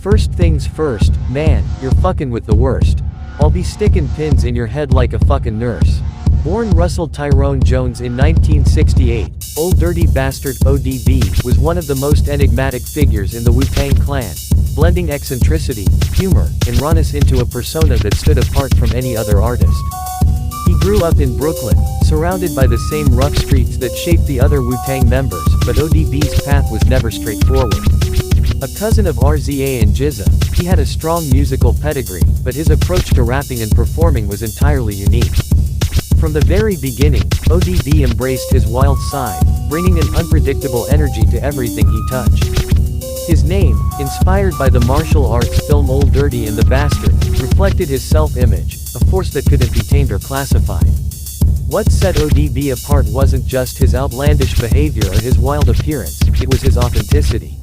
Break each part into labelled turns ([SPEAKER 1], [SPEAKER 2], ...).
[SPEAKER 1] First things first, man, you're fucking with the worst. I'll be sticking pins in your head like a fucking nurse. Born Russell Tyrone Jones in 1968, Old Dirty Bastard (ODB) was one of the most enigmatic figures in the Wu-Tang Clan, blending eccentricity, humor, and rawness into a persona that stood apart from any other artist. He grew up in Brooklyn, surrounded by the same rough streets that shaped the other Wu-Tang members, but ODB's path was never straightforward. A cousin of RZA and GZA, he had a strong musical pedigree, but his approach to rapping and performing was entirely unique. From the very beginning, ODB embraced his wild side, bringing an unpredictable energy to everything he touched. His name, inspired by the martial arts film Old Dirty and the Bastard, reflected his self-image, a force that couldn't be tamed or classified. What set ODB apart wasn't just his outlandish behavior or his wild appearance, it was his authenticity.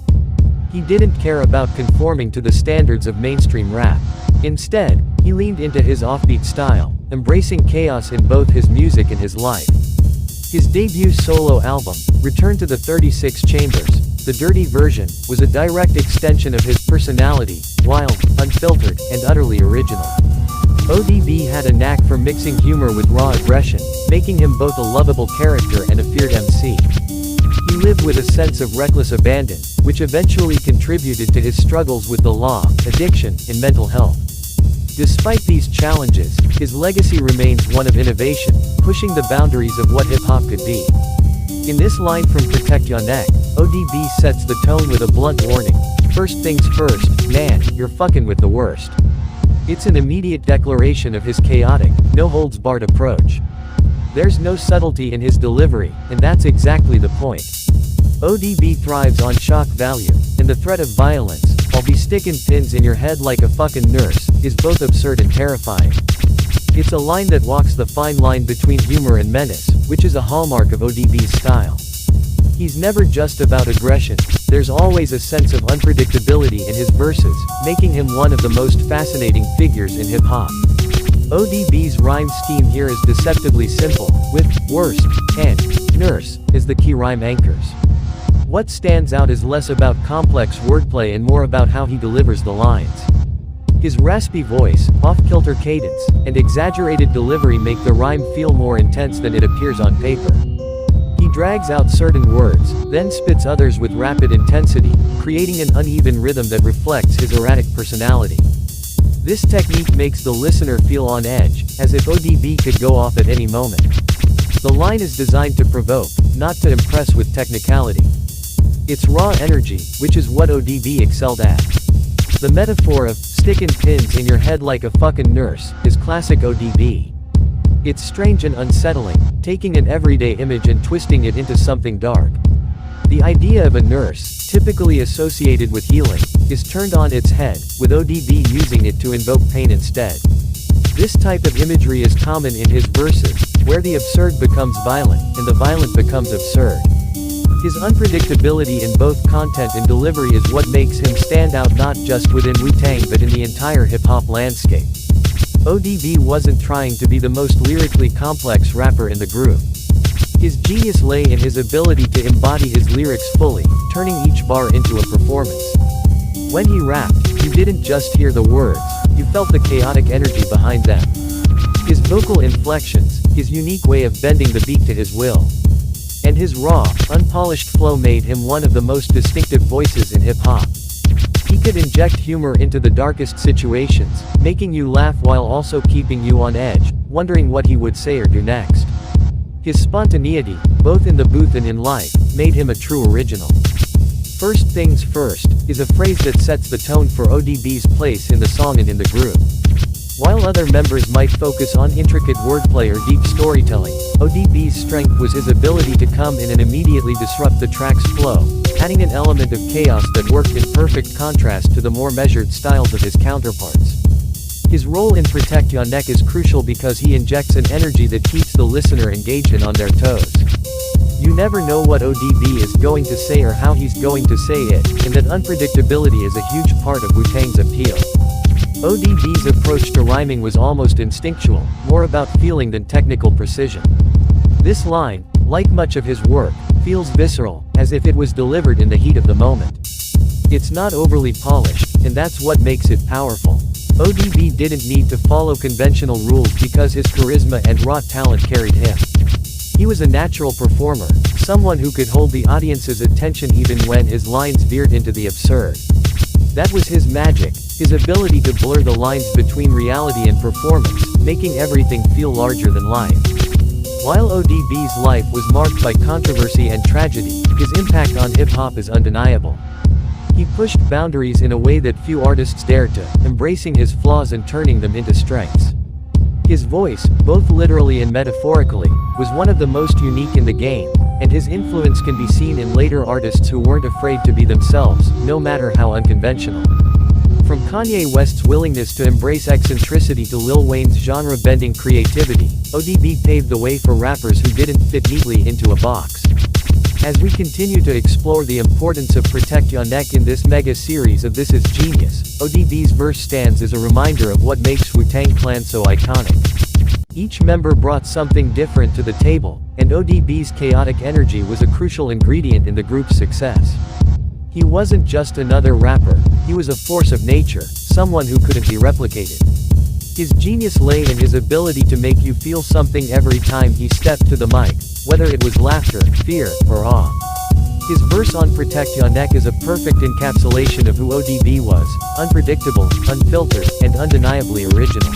[SPEAKER 1] He didn't care about conforming to the standards of mainstream rap. Instead, he leaned into his offbeat style, embracing chaos in both his music and his life. His debut solo album, Return to the 36 Chambers, the dirty version, was a direct extension of his personality, wild, unfiltered, and utterly original. ODB had a knack for mixing humor with raw aggression, making him both a lovable character and a feared MC. He lived with a sense of reckless abandon, which eventually contributed to his struggles with the law, addiction, and mental health. Despite these challenges, his legacy remains one of innovation, pushing the boundaries of what hip-hop could be. In this line from Protect Your Neck, ODB sets the tone with a blunt warning. First things first, man, you're fucking with the worst. It's an immediate declaration of his chaotic, no-holds-barred approach. There's no subtlety in his delivery, and that's exactly the point. ODB thrives on shock value, and the threat of violence, "I'll be sticking pins in your head like a fucking nurse," is both absurd and terrifying. It's a line that walks the fine line between humor and menace, which is a hallmark of ODB's style. He's never just about aggression, there's always a sense of unpredictability in his verses, making him one of the most fascinating figures in hip-hop. ODB's rhyme scheme here is deceptively simple, with worst and nurse as the key rhyme anchors. What stands out is less about complex wordplay and more about how he delivers the lines. His raspy voice, off-kilter cadence, and exaggerated delivery make the rhyme feel more intense than it appears on paper. He drags out certain words, then spits others with rapid intensity, creating an uneven rhythm that reflects his erratic personality. This technique makes the listener feel on edge, as if ODB could go off at any moment. The line is designed to provoke, not to impress with technicality. It's raw energy, which is what ODB excelled at. The metaphor of "sticking pins in your head like a fucking nurse" is classic ODB. It's strange and unsettling, taking an everyday image and twisting it into something dark. The idea of a nurse, typically associated with healing, is turned on its head, with ODB using it to invoke pain instead. This type of imagery is common in his verses, where the absurd becomes violent, and the violent becomes absurd. His unpredictability in both content and delivery is what makes him stand out not just within Wu-Tang but in the entire hip-hop landscape. ODB wasn't trying to be the most lyrically complex rapper in the group. His genius lay in his ability to embody his lyrics fully, turning each bar into a performance. When he rapped, you didn't just hear the words, you felt the chaotic energy behind them. His vocal inflections, his unique way of bending the beat to his will, and his raw, unpolished flow made him one of the most distinctive voices in hip-hop. He could inject humor into the darkest situations, making you laugh while also keeping you on edge, wondering what he would say or do next. His spontaneity, both in the booth and in life, made him a true original. First things first, is a phrase that sets the tone for ODB's place in the song and in the group. While other members might focus on intricate wordplay or deep storytelling, ODB's strength was his ability to come in and immediately disrupt the track's flow, adding an element of chaos that worked in perfect contrast to the more measured styles of his counterparts. His role in Protect Your Neck is crucial because he injects an energy that keeps the listener engaged and on their toes. You never know what ODB is going to say or how he's going to say it, and that unpredictability is a huge part of Wu-Tang's appeal. ODB's approach to rhyming was almost instinctual, more about feeling than technical precision. This line, like much of his work, feels visceral, as if it was delivered in the heat of the moment. It's not overly polished, and that's what makes it powerful. ODB didn't need to follow conventional rules because his charisma and raw talent carried him. He was a natural performer, someone who could hold the audience's attention even when his lines veered into the absurd. That was his magic, his ability to blur the lines between reality and performance, making everything feel larger than life. While ODB's life was marked by controversy and tragedy, his impact on hip-hop is undeniable. He pushed boundaries in a way that few artists dared to, embracing his flaws and turning them into strengths. His voice, both literally and metaphorically, was one of the most unique in the game, and his influence can be seen in later artists who weren't afraid to be themselves, no matter how unconventional. From Kanye West's willingness to embrace eccentricity to Lil Wayne's genre-bending creativity, ODB paved the way for rappers who didn't fit neatly into a box. As we continue to explore the importance of Protect Your Neck in this mega series of This Is Genius, ODB's verse stands as a reminder of what makes Wu-Tang Clan so iconic. Each member brought something different to the table, and ODB's chaotic energy was a crucial ingredient in the group's success. He wasn't just another rapper, he was a force of nature, someone who couldn't be replicated. His genius lay in his ability to make you feel something every time he stepped to the mic, whether it was laughter, fear, or awe. His verse on Protect Your Neck is a perfect encapsulation of who ODB was: unpredictable, unfiltered, and undeniably original.